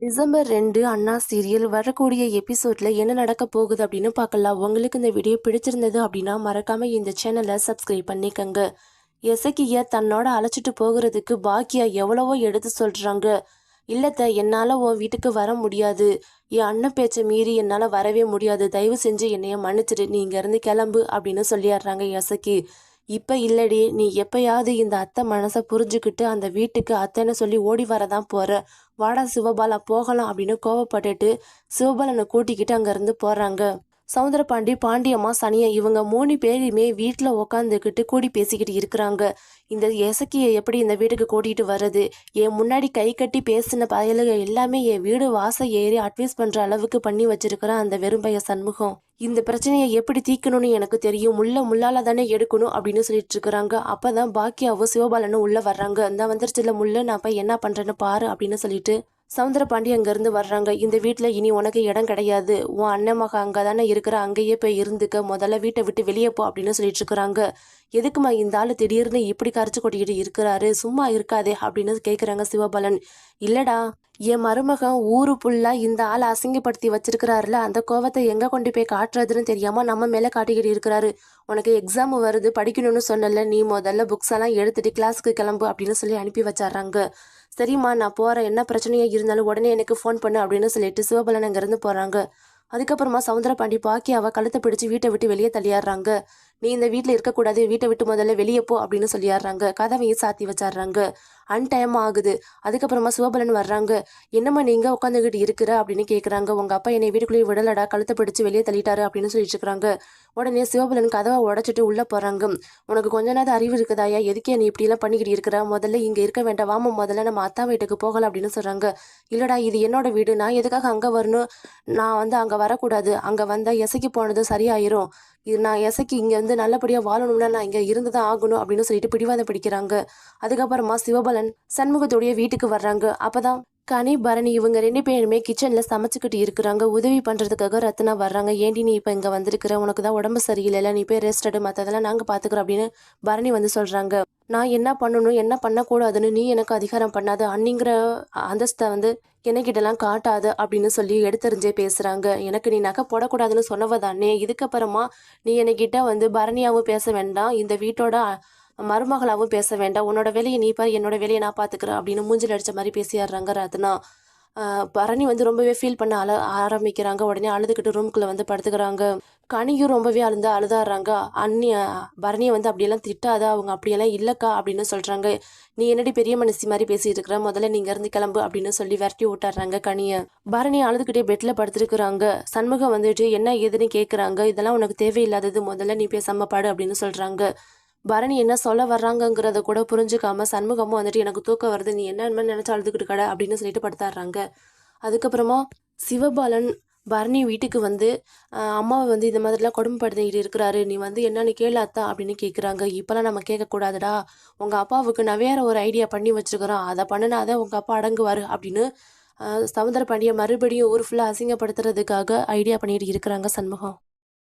December 2 அண்ணா serial வரக்கூடிய எபிசோட்ல என்ன நடக்க போகுது அப்படின்னு பார்க்கலாம். உங்களுக்கு இந்த வீடியோ பிடிச்சிருந்தது அப்படின்னா மறக்காம இந்த சேனலை சப்ஸ்கிரைப் பண்ணிக்கங்க. எசக்கிய தன்னோட அழைச்சிட்டு போகிறதுக்கு பாக்கியா எவ்வளவோ எடுத்து சொல்றாங்க. இல்லத்த, என்னால உன் வீட்டுக்கு வர முடியாது, என் அண்ணன் பேச்சை மீறி என்னால வரவே முடியாது, தயவு செஞ்சு என்னைய மன்னிச்சிடு, நீ இங்க இருந்து கிளம்பு அப்படின்னு சொல்லிடுறாங்க எசக்கி. இப்ப இல்லடி, நீ எப்பயாவது இந்த அத்தை மனசை புரிஞ்சுக்கிட்டு அந்த வீட்டுக்கு அத்தைன்னு சொல்லி ஓடி வரதான் போற, வாடா சிவபாலா போகலாம் அப்படின்னு கோவப்பட்டுட்டு சிவபாலனை கூட்டிக்கிட்டு அங்கிருந்து போறாங்க. சவுந்தரபாண்டி, பாண்டியம்மா, சனியா இவங்க 3 பேருமே வீட்டில் உக்காந்துக்கிட்டு கூடி பேசிக்கிட்டு இருக்கிறாங்க. இந்த எசக்கியை எப்படி இந்த வீட்டுக்கு கூட்டிகிட்டு வர்றது, என் முன்னாடி கை கட்டி பேசின பயலுக எல்லாமே என் வீடு வாசல் ஏறி அட்வைஸ் பண்ணுற அளவுக்கு பண்ணி வச்சிருக்கிறான் அந்த வெறும்பைய சண்முகம். இந்த பிரச்சனையை எப்படி தீக்கணும்னு எனக்கு தெரியும், முள்ளால தானே எடுக்கணும் அப்படின்னு சொல்லிட்டு இருக்கிறாங்க. அப்பதான் பாக்கியாவும் சிவபாலனும் உள்ள வர்றாங்க. இந்த வந்துருச்சுல முள்ளு, நான் போய் என்ன பண்றேன்னு பாரு அப்படின்னு சொல்லிட்டு சவுந்தரபாண்டி அங்கேருந்து வர்றாங்க. இந்த வீட்டில் இனி உனக்கு இடம் கிடையாது, உன் அண்ணன் மக அங்கே தானே இருக்கிற, அங்கேயே போய் இருந்துக்க, முதல்ல வீட்டை விட்டு வெளியே போ அப்படின்னு சொல்லிட்டு இருக்கிறாங்க. எதுக்குமா இந்த ஆள் திடீர்னு இப்படி கரைச்சி கொட்டிக்கிட்டு இருக்கிறாரு, சும்மா இருக்காதே அப்படின்னு கேட்குறாங்க சிவபாலன். இல்லடா, என் மருமகன் ஊரு புல்லா இந்த ஆள் அசிங்கப்படுத்தி வச்சிருக்கிறாருல, அந்த கோவத்தை எங்கே கொண்டு போய் காட்டுறதுன்னு தெரியாமல் நம்ம மேலே காட்டிக்கிட்டு இருக்கிறாரு. உனக்கு எக்ஸாம் வருது, படிக்கணும்னு சொன்னல, நீ முதல்ல புக்ஸ் எல்லாம் எடுத்துட்டு கிளாஸுக்கு கிளம்பு அப்படின்னு சொல்லி அனுப்பி வச்சிட்றாங்க. சரிம்மா, நான் போகிறேன், என்ன பிரச்சனையாக இருந்தாலும் உடனே எனக்கு ஃபோன் பண்ணு அப்படின்னு சொல்லிட்டு சிவபாலன் அங்கேருந்து போகிறாங்க. அதுக்கப்புறமா சவுந்தரபாண்டி பாக்கியாவை கழுத்தை பிடிச்சி வீட்டை விட்டு வெளியே தள்ளியாடுறாங்க. நீ இந்த வீட்டில் இருக்கக்கூடாது, வீட்டை விட்டு முதல்ல வெளியே போ அப்படின்னு சொல்லிடுறாங்க. கதவையும் சாத்தி வச்சிடுறாங்க. அன்டைம் ஆகுது. அதுக்கப்புறமா சிவபாலன் வர்றாங்க. என்னம்மா நீங்க உட்காந்துக்கிட்டு இருக்கிற அப்படின்னு கேட்குறாங்க. உங்க அப்பா என்னை வீட்டுக்குள்ளேயே விடலடா, கழுத்தை பிடிச்சி வெளியே தள்ளிட்டாரு அப்படின்னு சொல்லிட்டு இருக்கிறாங்க. உடனே சிவபாலன் கதவை உடச்சிட்டு உள்ள போறாங்க. உனக்கு கொஞ்ச நேரம் அறிவு இருக்குதாயா, எதுக்கே நீ இப்படிலாம் பண்ணிக்கிட்டு இருக்கிற, முதல்ல இங்க இருக்க வேண்டாம், வாமா முதல்ல நம்ம அத்தா வீட்டுக்கு போகலாம் அப்படின்னு சொல்றாங்க. இல்லடா, இது என்னோட வீடு, நான் எதுக்காக அங்க வரணும், நான் அங்க வரக்கூடாது, அங்க வந்தா எசைக்கு போனது சரியாயிரும், இது நான் எசைக்கு இங்க நல்லபடியா வாழணும்னா நான் இங்க இருந்துதான் ஆகணும் அப்படின்னு சொல்லிட்டு பிடிவாதம் பிடிக்கிறாங்க. அதுக்கப்புறமா சிவபாலன் சண்முகத்துடைய வீட்டுக்கு வர்றாங்க. அப்பதான் கனி, பரணி இவங்க 2 பேருமே கிச்சன்ல சமைச்சுக்கிட்டு இருக்கிறாங்க. உதவி பண்றதுக்காக ரத்னா வர்றாங்க. ஏண்டி நீ இப்ப இங்க வந்திருக்கிற, உனக்கு தான் உடம்பு சரியில்லை, நீ போய் ரெஸ்ட் எடு, மற்றதெல்லாம் நாங்க பாத்துக்கிறோம் அப்படின்னு பரணி சொல்றாங்க. நான் என்ன பண்ணணும் என்ன பண்ணக்கூடாதுன்னு நீ எனக்கு அதிகாரம் பண்ணாத, அன்னிங்கிற அந்தஸ்தை எனக்கிட்டலாம் காட்டாது அப்படின்னு சொல்லி எடுத்தறிஞ்சே பேசுறாங்க. எனக்கு நீ நகை போடக்கூடாதுன்னு சொன்னவதானே, இதுக்கப்புறமா நீ என்கிட்ட பரணியாவும் பேச வேண்டாம், இந்த வீட்டோட மருமகளாவும் பேச வேண்டாம், உன்னோட வேலையை நீ பாரு, என்னோட வேலையை நான் பார்த்துக்கிறேன் அப்படின்னு மூஞ்சில் அடித்த மாதிரி பேசிடுறாங்க ரத்னா. பரணி ரொம்பவே ஃபீல் பண்ண ஆரம்பிக்கிறாங்க. உடனே அழுதுகிட்டு ரூம்குள்ளே படுத்துக்கிறாங்க. கனியும் ரொம்பவே அழுதாடுறாங்க. பரணியை அப்படியெல்லாம் திட்டாத, அவங்க அப்படியெல்லாம் இல்லைக்கா அப்படின்னு சொல்கிறாங்க. நீ என்னடி பெரிய மனுஷி மாதிரி பேசிட்டு இருக்கிற, முதல்ல நீங்க இருந்து கிளம்பு அப்படின்னு சொல்லி விரட்டி விட்டுறாங்க கனியை. பரணி அழுதுகிட்டே பெட்ல படுத்துருக்குறாங்க. சண்முகம் என்ன ஏதுன்னு கேட்குறாங்க. இதெல்லாம் உனக்கு தேவையில்லாதது, முதல்ல நீ பேசாம பாடு அப்படின்னு சொல்கிறாங்க. பரணி என்ன சொல்ல வர்றாங்கங்கிறத கூட புரிஞ்சுக்காம சண்முகமும் எனக்கு தூக்கம் வருது, நீ என்ன நினைச்சு அழுதுகிட்டு கடை அப்படின்னு சொல்லிட்டு படுத்தாடுறாங்க. அதுக்கப்புறமா சிவபாலன் பரணி வீட்டுக்கு அம்மாவை இந்த மாதிரிலாம் கொடுமைப்படுத்திட்டு இருக்கிறாரு, நீ என்னன்னு கேளாத்தா அப்படின்னு கேட்குறாங்க. இப்போலாம் நம்ம கேட்கக்கூடாதுடா, உங்கள் அப்பாவுக்கு நான் வேற ஒரு ஐடியா பண்ணி வச்சுருக்கிறோம், அதை பண்ணினாதான் உங்கள் அப்பா அடங்குவார் அப்படின்னு சமுத்திர பாண்டியை மறுபடியும் ஊர் ஃபுல்லாக அசிங்கப்படுத்துறதுக்காக ஐடியா பண்ணிட்டு இருக்கிறாங்க சண்முகம்.